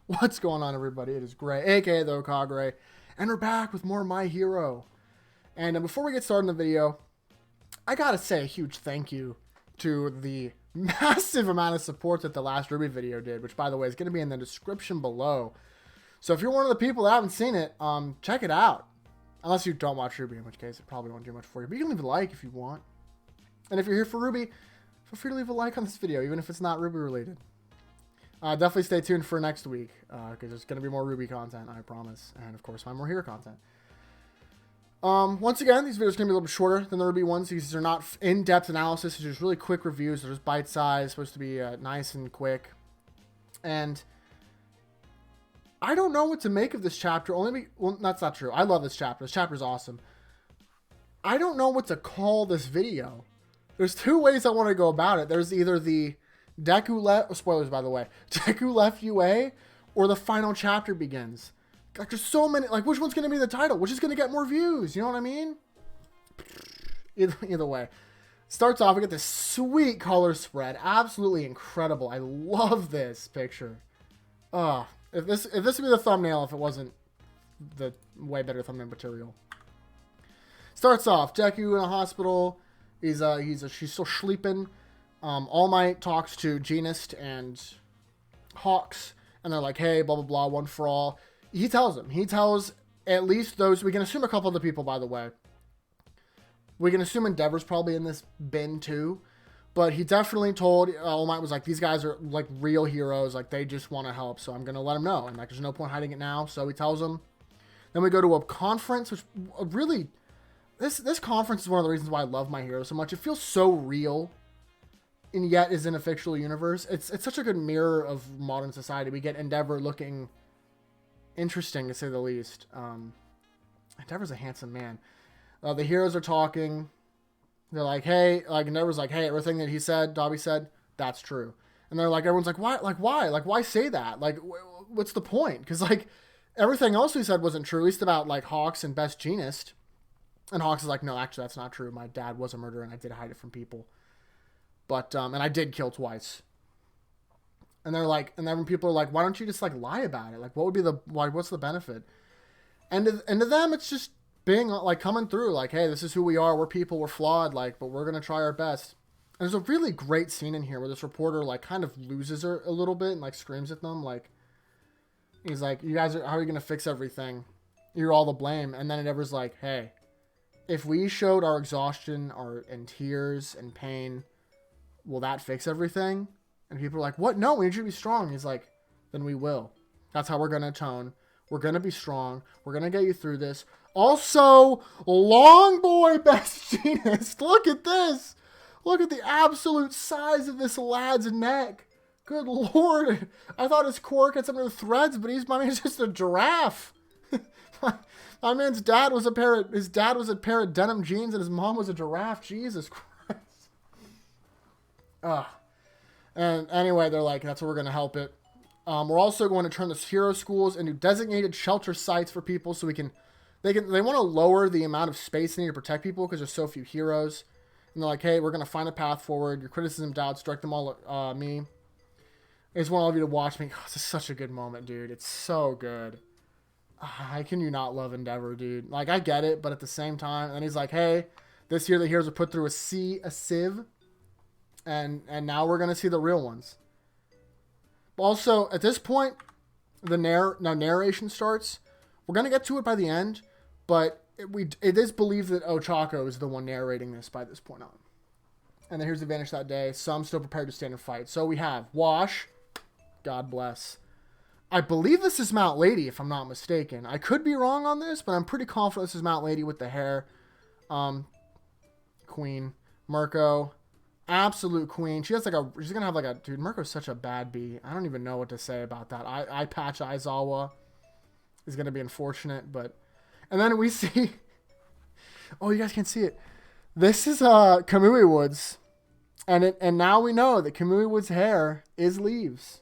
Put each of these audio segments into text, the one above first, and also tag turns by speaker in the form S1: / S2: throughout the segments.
S1: What's going on, everybody? It is Gray, aka the Okagre, and we're back with more My Hero. And before we get started in the video, I gotta say a huge thank you to the massive amount of support that the last Ruby video did, which, by the way, is going to be in the description below. So if you're one of the people that haven't seen it, check it out. Unless you don't watch Ruby, in which case it probably won't do much for you. But you can leave a like if you want. And if you're here for Ruby, feel free to leave a like on this video, even if it's not Ruby related. Definitely stay tuned for next week, because there's going to be more Ruby content, I promise. And, of course, my more Hero content. Once again, these videos are going to be a little bit shorter than the Ruby ones. These are not in-depth analysis. These are just really quick reviews. They're just bite-sized, supposed to be nice and quick. And I don't know what to make of this chapter. Well, that's not true. I love this chapter. This chapter is awesome. I don't know what to call this video. There's two ways I want to go about it. There's either the Deku left, spoilers by the way, Deku left UA, or the final chapter begins. Like, there's so many, like, which one's going to be the title? Which is going to get more views? You know what I mean? Either way. Starts off, we get this sweet color spread. Absolutely incredible. I love this picture. If this would be the thumbnail if it wasn't the way better thumbnail material. Starts off, Deku in a hospital. She's still sleeping. All Might talks to Genist and Hawks, and they're like, hey, blah, blah, blah, one for all. He tells at least those, we can assume a couple of the people, by the way. We can assume Endeavor's probably in this bin too, but he definitely told, All Might was like, these guys are like real heroes, like they just want to help, so I'm going to let them know, and like there's no point hiding it now, so he tells them. Then we go to a conference, which really, this conference is one of the reasons why I love My Hero so much. It feels so real. And yet is in a fictional universe. It's such a good mirror of modern society. We get Endeavor looking interesting, to say the least. Endeavor's a handsome man. The heroes are talking. They're like, hey, like Endeavor's like, hey, everything that he said, Dobby said, that's true. And they're like, everyone's like, why? Like, why? Like, why say that? Like, what's the point? Because like everything else he said wasn't true, at least about like Hawks and Best Genist. And Hawks is like, no, actually, that's not true. My dad was a murderer, and I did hide it from people. But, and I did kill twice. And they're like, and then people are like, why don't you just like lie about it? Like, what would be what's the benefit? And to them, it's just being like coming through like, hey, this is who we are. We're people, we're flawed, like, but we're going to try our best. And there's a really great scene in here where this reporter like kind of loses her a little bit and like screams at them. Like, he's like, how are you going to fix everything? You're all to blame. And then Endeavor's like, hey, if we showed our exhaustion, and tears and pain, will that fix everything? And people are like, what? No, we need you to be strong. He's like, then we will. That's how we're going to atone. We're going to be strong. We're going to get you through this. Also, long boy Best Genist. Look at this. Look at the absolute size of this lad's neck. Good Lord. I thought his quirk had some of the threads, but my man's just a giraffe. My man's dad was his dad was a pair of denim jeans and his mom was a giraffe. Jesus Christ. And anyway, they're like, that's where we're going to help it. We're also going to turn the hero schools into designated shelter sites for people so they want to lower the amount of space they need to protect people because there's so few heroes. And they're like, hey, we're going to find a path forward. Your criticism, doubts, direct them all at me. I just want all of you to watch me. Oh, this is such a good moment, dude. It's so good. How can you not love Endeavor, dude? Like, I get it, but at the same time, and he's like, hey, this year the heroes are put through a sieve. And now we're going to see the real ones. Also, at this point, narration starts. We're going to get to it by the end, but it is believed that Ochako is the one narrating this by this point on. And then here's the Vanish that day. Some still prepared to stand and fight. So we have Wash. God bless. I believe this is Mount Lady, if I'm not mistaken. I could be wrong on this, but I'm pretty confident this is Mount Lady with the hair. Queen. Mirko. Absolute queen. She's gonna have like a, dude, Mirko's such a bad bee. I don't even know what to say about that. I patch Aizawa is gonna be unfortunate, but, and then we see, oh, you guys can't see it. This is Kamui Woods, and now we know that Kamui Woods' hair is leaves,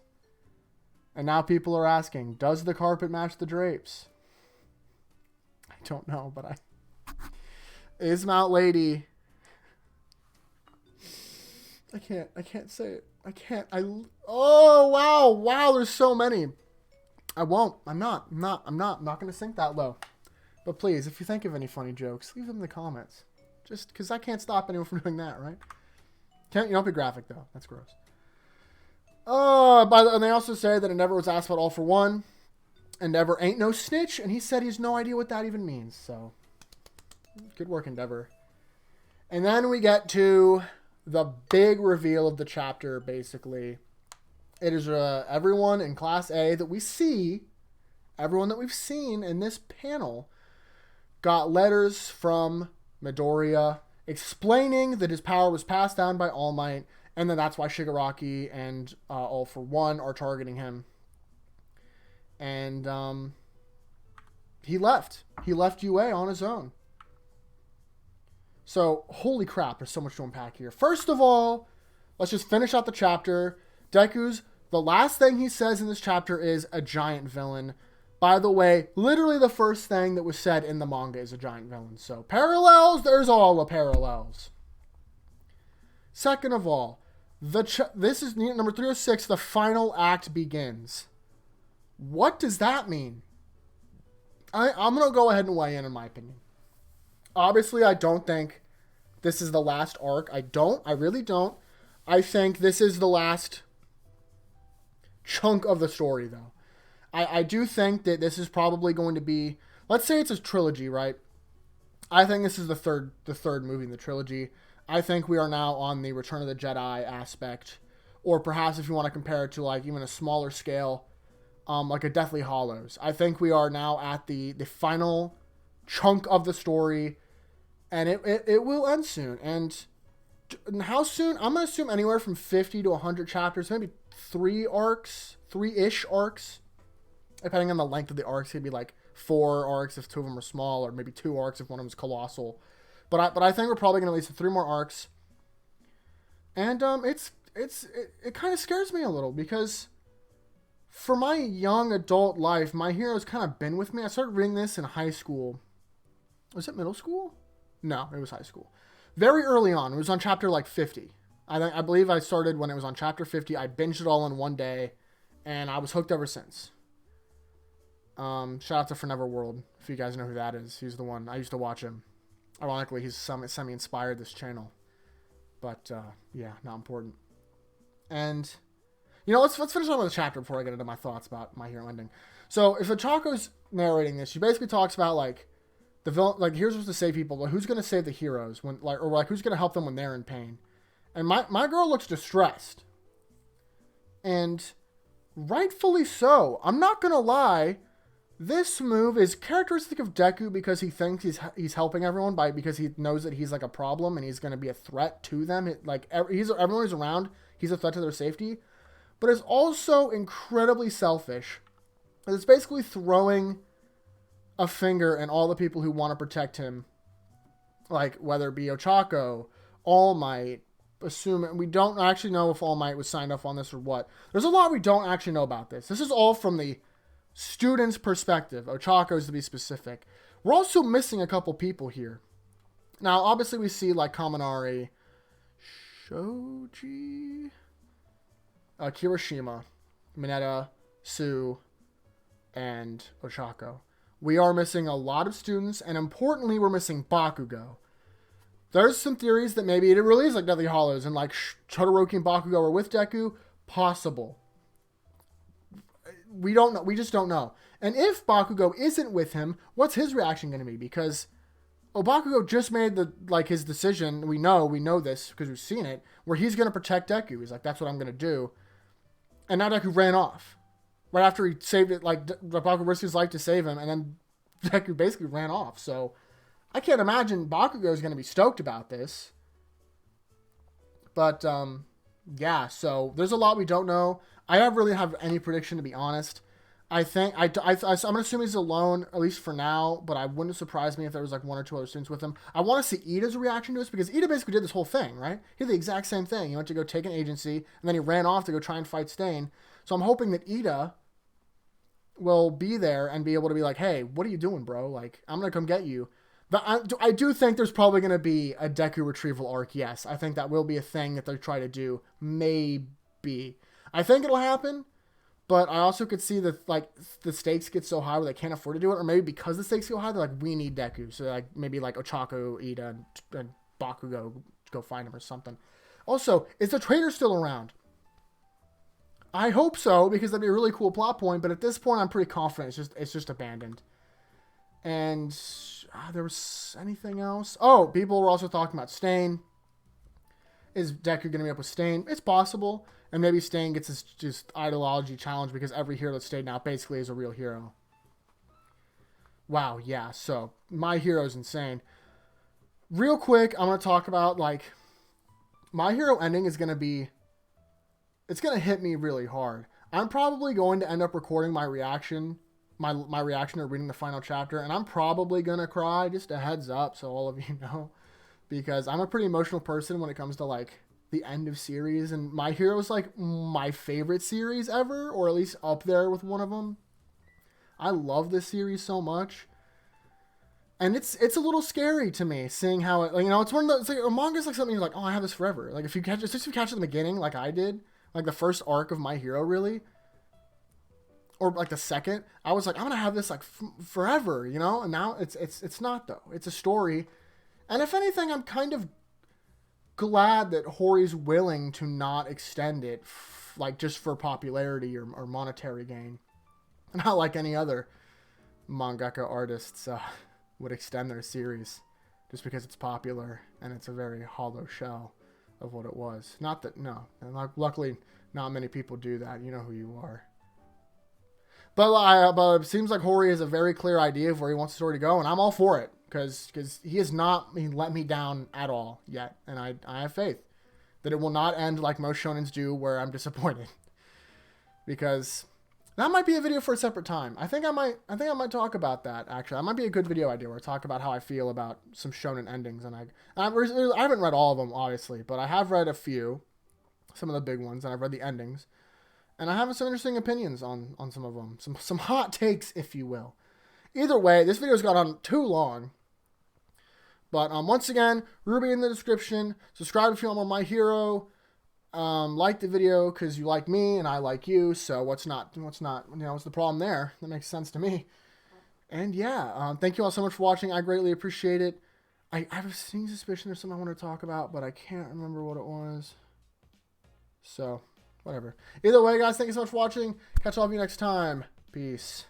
S1: and now people are asking, does the carpet match the drapes? I don't know, but is Mount Lady. I can't say it. Oh, wow. Wow, there's so many. I won't. I'm not going to sink that low. But please, if you think of any funny jokes, leave them in the comments. Just because I can't stop anyone from doing that, right? You don't be graphic, though. That's gross. And they also say that Endeavor was asked about All for One. Endeavor ain't no snitch, and he said he has no idea what that even means. So, good work, Endeavor. And then we get to the big reveal of the chapter, basically. It is everyone in Class A that we see, everyone that we've seen in this panel, got letters from Midoriya explaining that his power was passed down by All Might, and that that's why Shigaraki and All for One are targeting him. And he left. He left UA on his own. So, holy crap, there's so much to unpack here. First of all, let's just finish out the chapter. The last thing he says in this chapter is a giant villain. By the way, literally the first thing that was said in the manga is a giant villain. So, parallels, there's all the parallels. Second of all, this is number 306, the final act begins. What does that mean? I'm going to go ahead and weigh in my opinion. Obviously, I don't think this is the last arc. I really don't. I think this is the last chunk of the story, though. I do think that this is probably going to be, let's say it's a trilogy, right? I think this is the third movie in the trilogy. I think we are now on the Return of the Jedi aspect, or perhaps if you want to compare it to like even a smaller scale, like a Deathly Hallows. I think we are now at the final chunk of the story, and it will end soon. And how soon? I'm going to assume anywhere from 50 to 100 chapters, maybe 3-ish arcs. Depending on the length of the arcs, it'd be like 4 arcs if 2 of them are small, or maybe 2 arcs if one of them is colossal. But I think we're probably going to at least have 3 more arcs. And it kind of scares me a little, because for my young adult life, my hero's kind of been with me. I started reading this in high school. Was it middle school? No, it was high school. Very early on. It was on chapter like 50. I believe I started when it was on chapter 50. I binged it all in one day, and I was hooked ever since. Shout out to Forever World, if you guys know who that is. He's the one. I used to watch him. Ironically, he's semi-inspired this channel. But, yeah, not important. And, let's finish on with the chapter before I get into my thoughts about My Hero ending. So, if Ochako's narrating this, she basically talks about, like, the villain, like, here's what's to save people. Like, who's going to save the heroes? Or who's going to help them when they're in pain? And my girl looks distressed. And rightfully so. I'm not going to lie. This move is characteristic of Deku because he thinks he's helping everyone because he knows that he's like a problem and he's going to be a threat to them. Everyone who's around, he's a threat to their safety. But it's also incredibly selfish. It's basically throwing a finger at all the people who want to protect him. Like, whether it be Ochako, All Might, we don't actually know if All Might was signed up on this or what. There's a lot we don't actually know about this. This is all from the student's perspective. Ochako's to be specific. We're also missing a couple people here. Now, obviously we see like Kaminari, Shoji, Kirishima, Mineta, Sue, and Ochako. We are missing a lot of students, and importantly, we're missing Bakugo. There's some theories that maybe it really is like Deathly Hallows, and like Todoroki and Bakugo are with Deku. Possible. We don't know. We just don't know. And if Bakugo isn't with him, what's his reaction going to be? Because Bakugo just made his decision. We know this because we've seen it, where he's going to protect Deku. He's like, that's what I'm going to do. And now Deku ran off. Right after he saved it, like Bakugo risked his life to save him, and then Deku basically ran off. So I can't imagine Bakugo is going to be stoked about this. But yeah, so there's a lot we don't know. I don't really have any prediction, to be honest. I think I'm going to assume he's alone, at least for now, but I wouldn't surprise me if there was like 1 or 2 other students with him. I want to see Ida's reaction to this, because Ida basically did this whole thing, right? He did the exact same thing. He went to go take an agency, and then he ran off to go try and fight Stain. So I'm hoping that Ida will be there and be able to be like, hey, what are you doing, bro? Like, I'm going to come get you. But I do think there's probably going to be a Deku retrieval arc, yes. I think that will be a thing that they try to do. Maybe. I think it'll happen, But I also could see that like the stakes get so high where they can't afford to do it, or maybe because the stakes go high, they're like, we need Deku. So like maybe like Ochako, Ida, and Bakugo go find him or something. Also, is the traitor still around? I hope so, because that'd be a really cool plot point. But at this point, I'm pretty confident it's just abandoned. And there was anything else? Oh, people were also talking about Stain. Is Deku going to be up with Stain? It's possible. And maybe Stain gets his just ideology challenge because every hero that's stayed now basically is a real hero. Wow, yeah. So, My Hero's insane. Real quick, I'm going to talk about, like, My Hero ending is going to be... It's going to hit me really hard. I'm probably going to end up recording my reaction, my reaction to reading the final chapter, and I'm probably going to cry, just a heads up so all of you know. Because I'm a pretty emotional person when it comes to, like, the end of series, and My Hero is like my favorite series ever, or at least up there with one of them. I love this series so much, and it's a little scary to me seeing how it, you know, it's one of those, like, a manga's like something you're like, oh, I have this forever. Like if you catch it in the beginning, like I did, like the first arc of My Hero, really, or like the second, I was like, I'm gonna have this like forever, you know. And now it's not though. It's a story, and if anything, I'm kind of glad that Hori's willing to not extend it, like just for popularity or monetary gain. Not like any other mangaka artists would extend their series just because it's popular and it's a very hollow shell of what it was. Not that, no. And luckily, not many people do that. You know who you are. But it seems like Hori has a very clear idea of where he wants the story to go, and I'm all for it. Because he has not let me down at all yet. And I have faith that it will not end like most shonens do, where I'm disappointed. Because that might be a video for a separate time. I think I might talk about that, actually. That might be a good video idea where I talk about how I feel about some shonen endings. And I haven't read all of them, obviously, but I have read a few, some of the big ones, and I've read the endings. And I have some interesting opinions on some of them. Some hot takes, if you will. Either way, this video's gone on too long. But once again, Ruby in the description. Subscribe if you want more My Hero. Like the video because you like me and I like you. So what's not, you know, what's the problem there? That makes sense to me. And yeah, thank you all so much for watching. I greatly appreciate it. I have a sneaking suspicion there's something I want to talk about, but I can't remember what it was. So, whatever. Either way, guys, thank you so much for watching. Catch all of you next time. Peace.